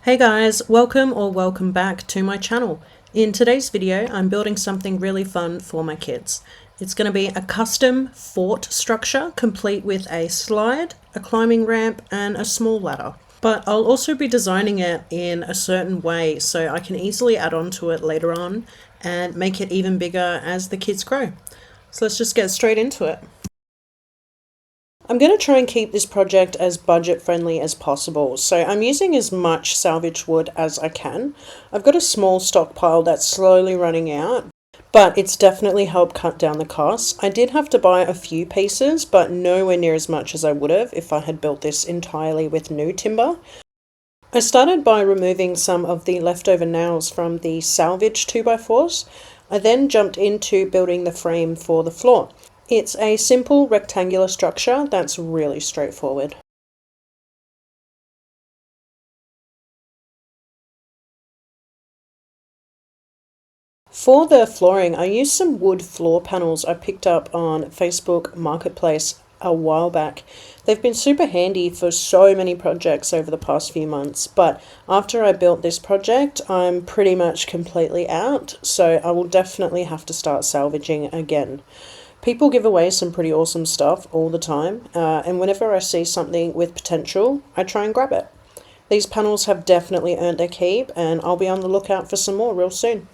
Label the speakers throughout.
Speaker 1: Hey guys, welcome back to my channel. In today's video, I'm building something really fun for my kids. It's going to be a custom fort structure complete with a slide, a climbing ramp, and a small ladder. But I'll also be designing it in a certain way so I can easily add on to it later on and make it even bigger as the kids grow. So let's just get straight into it. I'm going to try and keep this project as budget friendly as possible, so I'm using as much salvaged wood as I can. I've got a small stockpile that's slowly running out, but it's definitely helped cut down the costs. I did have to buy a few pieces, but nowhere near as much as I would have if I had built this entirely with new timber. I started by removing some of the leftover nails from the salvaged 2x4s. I then jumped into building the frame for the floor. It's a simple rectangular structure that's really straightforward. For the flooring, I used some wood floor panels I picked up on Facebook Marketplace a while back. They've been super handy for so many projects over the past few months, but after I built this project, I'm pretty much completely out, so I will definitely have to start salvaging again. People give away some pretty awesome stuff all the time, and whenever I see something with potential, I try and grab it. These panels have definitely earned their keep, and I'll be on the lookout for some more real soon.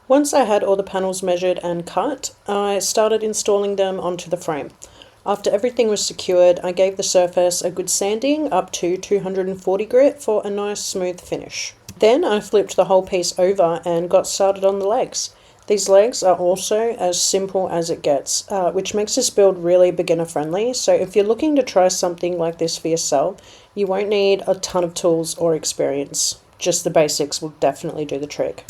Speaker 1: Once I had all the panels measured and cut, I started installing them onto the frame. After everything was secured, I gave the surface a good sanding up to 240 grit for a nice smooth finish. Then I flipped the whole piece over and got started on the legs. These legs are also as simple as it gets, which makes this build really beginner friendly. So if you're looking to try something like this for yourself, you won't need a ton of tools or experience. Just the basics will definitely do the trick.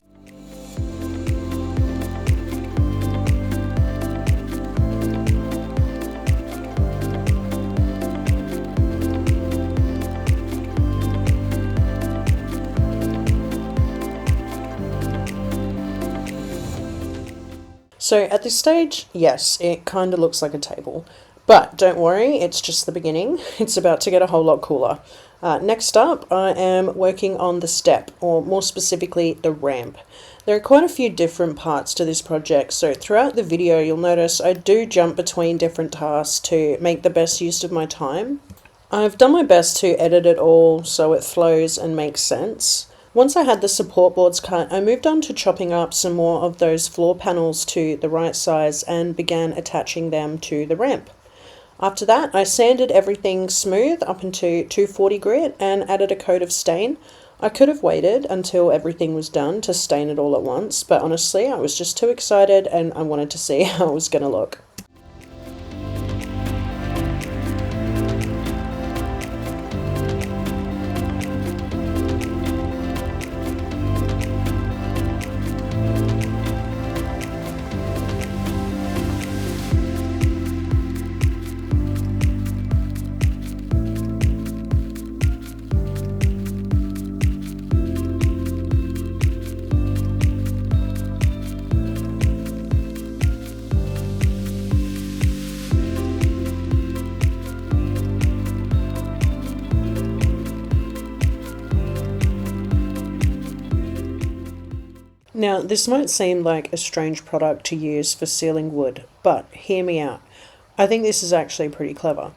Speaker 1: So at this stage, yes, it kind of looks like a table. But don't worry, it's just the beginning. It's about to get a whole lot cooler. Next up, I am working on the step, or more specifically, the ramp. There are quite a few different parts to this project, so throughout the video you'll notice I do jump between different tasks to make the best use of my time. I've done my best to edit it all so it flows and makes sense. Once I had the support boards cut, I moved on to chopping up some more of those floor panels to the right size and began attaching them to the ramp. After that, I sanded everything smooth up into 240 grit and added a coat of stain. I could have waited until everything was done to stain it all at once, but honestly, I was just too excited and I wanted to see how it was going to look. Now, this might seem like a strange product to use for sealing wood, but hear me out. I think this is actually pretty clever.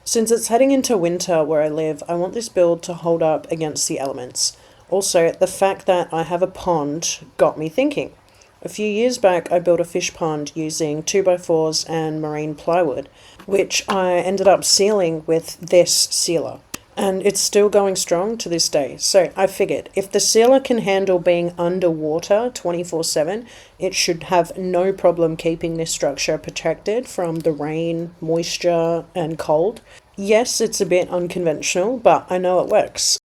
Speaker 1: Since it's heading into winter where I live, I want this build to hold up against the elements. Also, the fact that I have a pond got me thinking. A few years back, I built a fish pond using 2x4s and marine plywood, which I ended up sealing with this sealer. And it's still going strong to this day. So I figured if the sealer can handle being underwater 24/7, it should have no problem keeping this structure protected from the rain, moisture, and cold. Yes, it's a bit unconventional, but I know it works.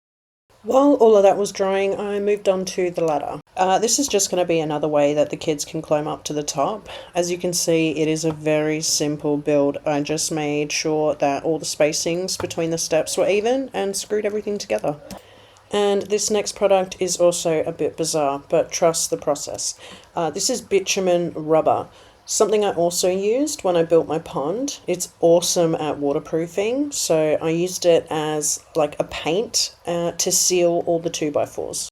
Speaker 1: While all of that was drying, I moved on to the ladder. This is just going to be another way that the kids can climb up to the top. As you can see, it is a very simple build. I just made sure that all the spacings between the steps were even and screwed everything together. And this next product is also a bit bizarre, but trust the process. This is bitumen rubber. Something I also used when I built my pond. It's awesome at waterproofing, so I used it as like a paint to seal all the 2x4s.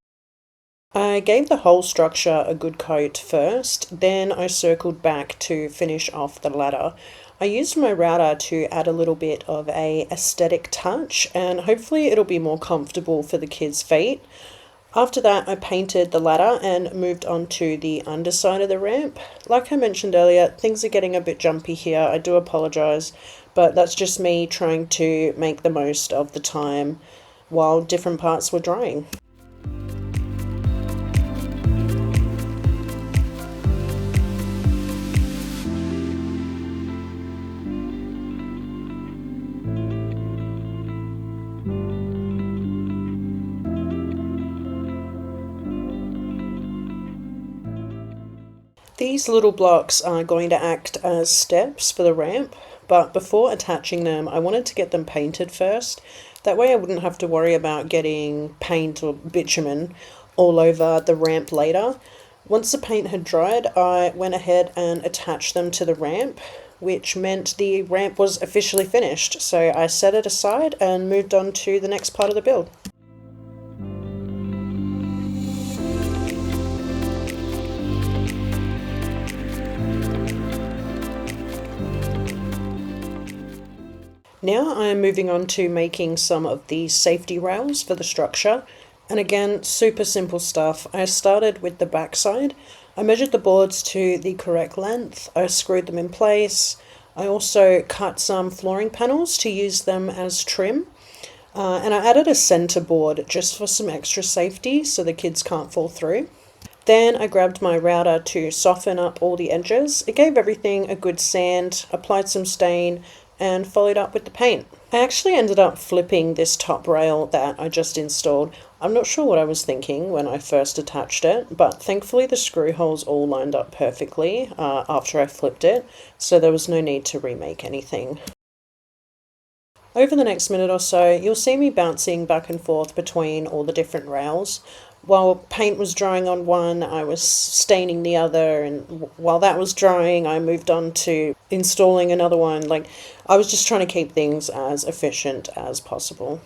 Speaker 1: I gave the whole structure a good coat first, then I circled back to finish off the ladder. I used my router to add a little bit of a aesthetic touch, and hopefully it'll be more comfortable for the kids' feet. After that, I painted the ladder and moved on to the underside of the ramp. Like I mentioned earlier, things are getting a bit jumpy here. I do apologise, but that's just me trying to make the most of the time while different parts were drying. These little blocks are going to act as steps for the ramp, but before attaching them, I wanted to get them painted first. That way I wouldn't have to worry about getting paint or bitumen all over the ramp later. Once the paint had dried, I went ahead and attached them to the ramp, which meant the ramp was officially finished. So I set it aside and moved on to the next part of the build. Now I am moving on to making some of the safety rails for the structure. And again, super simple stuff. I started with the backside. I measured the boards to the correct length. I screwed them in place. I also cut some flooring panels to use them as trim. And I added a center board just for some extra safety so the kids can't fall through. Then I grabbed my router to soften up all the edges. It gave everything a good sand, applied some stain, and followed up with the paint. I actually ended up flipping this top rail that I just installed. I'm not sure what I was thinking when I first attached it, but thankfully the screw holes all lined up perfectly after I flipped it, so there was no need to remake anything. Over the next minute or so, you'll see me bouncing back and forth between all the different rails. While paint was drying on one, I was staining the other, and while that was drying, I moved on to installing another one. Like, I was just trying to keep things as efficient as possible.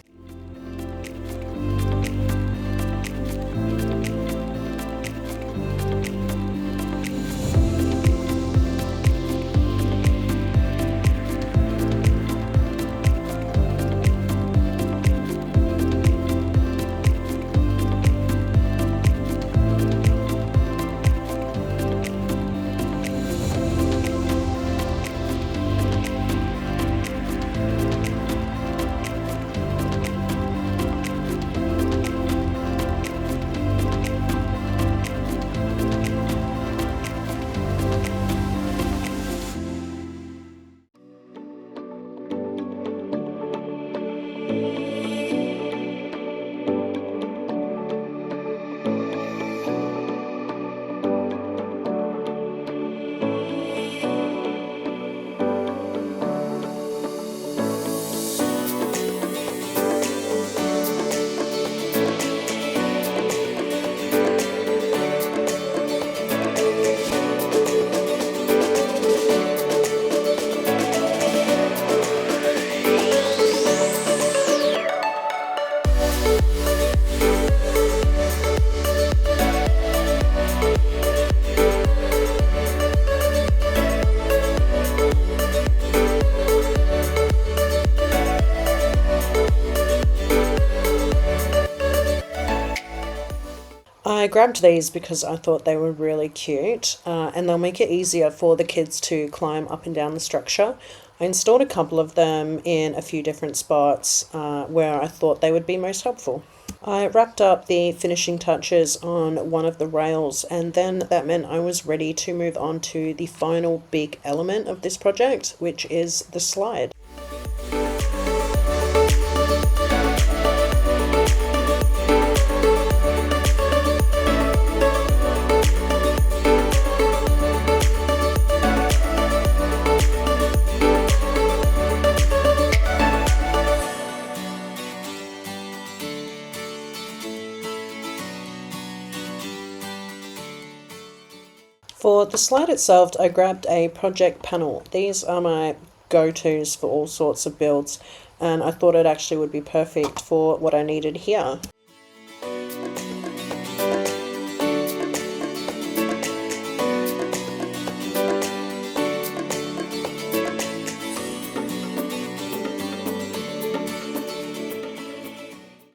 Speaker 1: I grabbed these because I thought they were really cute and they'll make it easier for the kids to climb up and down the structure. I installed a couple of them in a few different spots where I thought they would be most helpful. I wrapped up the finishing touches on one of the rails, and then that meant I was ready to move on to the final big element of this project, which is the slide. For the slide itself, I grabbed a project panel. These are my go-tos for all sorts of builds, and I thought it actually would be perfect for what I needed here.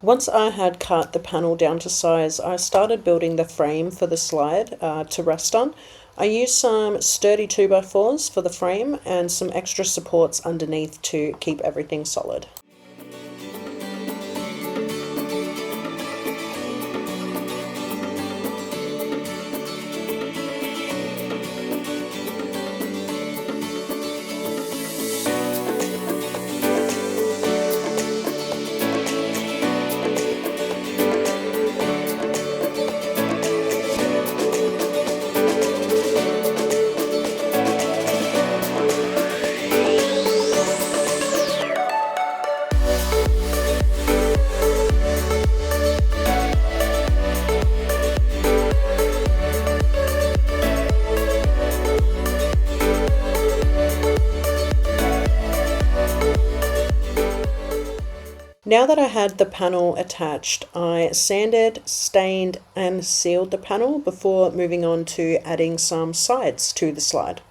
Speaker 1: Once I had cut the panel down to size, I started building the frame for the slide to rest on. I used some sturdy 2x4s for the frame and some extra supports underneath to keep everything solid. Now that I had the panel attached, I sanded, stained and sealed the panel before moving on to adding some sides to the slide.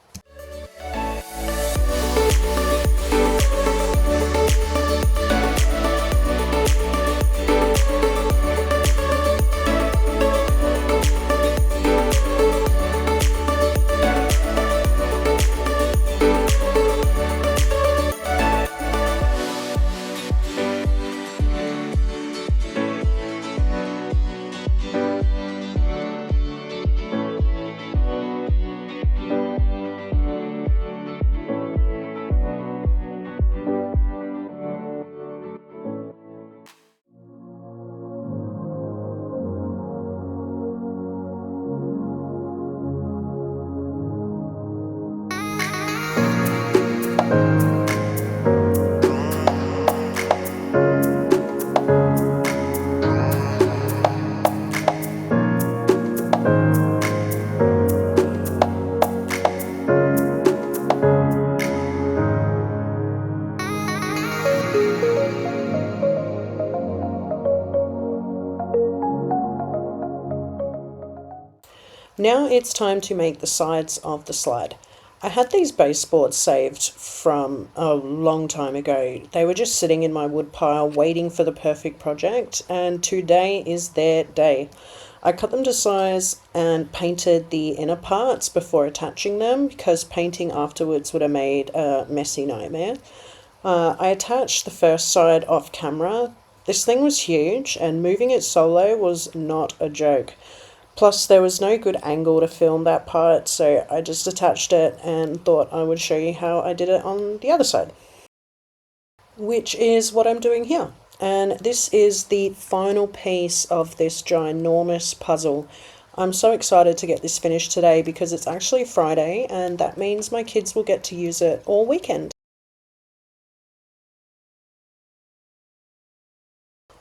Speaker 1: Now it's time to make the sides of the slide. I had these baseboards saved from a long time ago. They were just sitting in my wood pile waiting for the perfect project, and today is their day. I cut them to size and painted the inner parts before attaching them because painting afterwards would have made a messy nightmare. I attached the first side off camera. This thing was huge and moving it solo was not a joke. Plus there was no good angle to film that part, so I just attached it and thought I would show you how I did it on the other side. Which is what I'm doing here. And this is the final piece of this ginormous puzzle. I'm so excited to get this finished today because it's actually Friday and that means my kids will get to use it all weekend.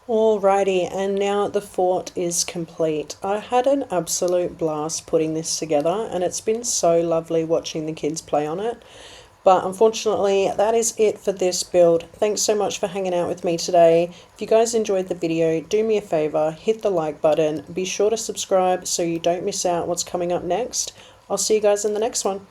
Speaker 1: Alrighty, and now the fort is complete. I had an absolute blast putting this together and it's been so lovely watching the kids play on it. But unfortunately, that is it for this build. Thanks so much for hanging out with me today. If you guys enjoyed the video, do me a favor, hit the like button. Be sure to subscribe so you don't miss out what's coming up next. I'll see you guys in the next one.